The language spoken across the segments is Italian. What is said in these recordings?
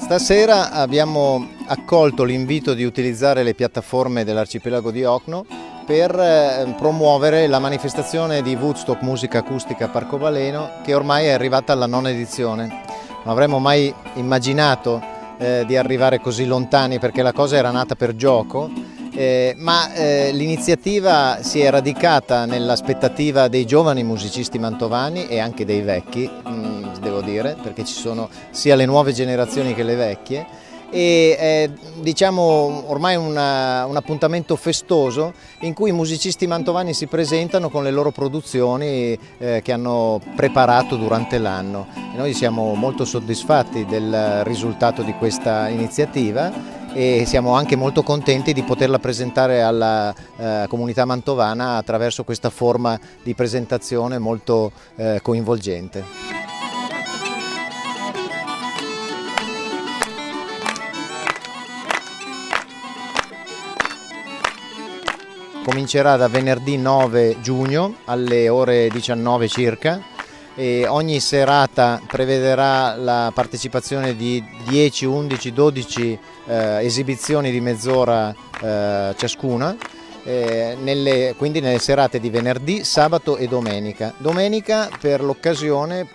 Stasera abbiamo accolto l'invito di utilizzare le piattaforme dell'arcipelago di Ocno per promuovere la manifestazione di Woodstock Musica Acustica Parco Baleno, che ormai è arrivata alla 9ª edizione. Non avremmo mai immaginato di arrivare così lontani, perché la cosa era nata per gioco, ma l'iniziativa si è radicata nell'aspettativa dei giovani musicisti mantovani e anche dei vecchi, devo dire, perché ci sono sia le nuove generazioni che le vecchie, e è, diciamo, ormai un appuntamento festoso in cui i musicisti mantovani si presentano con le loro produzioni che hanno preparato durante l'anno. Noi siamo molto soddisfatti del risultato di questa iniziativa e siamo anche molto contenti di poterla presentare alla comunità mantovana attraverso questa forma di presentazione molto coinvolgente. Comincerà da venerdì 9 giugno alle ore 19 circa e ogni serata prevederà la partecipazione di 10, 11, 12 esibizioni di mezz'ora ciascuna, quindi nelle serate di venerdì, sabato e domenica. Domenica, per l'occasione,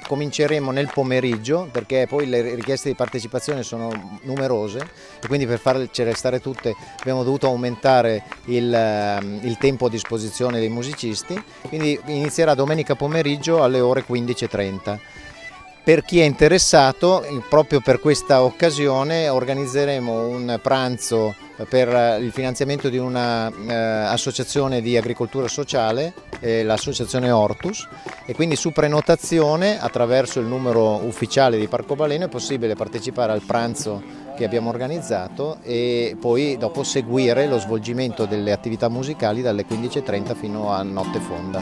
cominceremo nel pomeriggio, perché poi le richieste di partecipazione sono numerose e quindi per farcele stare tutte abbiamo dovuto aumentare il tempo a disposizione dei musicisti, quindi inizierà domenica pomeriggio alle ore 15:30. Per chi è interessato, proprio per questa occasione organizzeremo un pranzo per il finanziamento di un'associazione di agricoltura sociale, l'associazione Ortus, e quindi su prenotazione attraverso il numero ufficiale di Parco Baleno è possibile partecipare al pranzo che abbiamo organizzato e poi dopo seguire lo svolgimento delle attività musicali dalle 15:30 fino a notte fonda.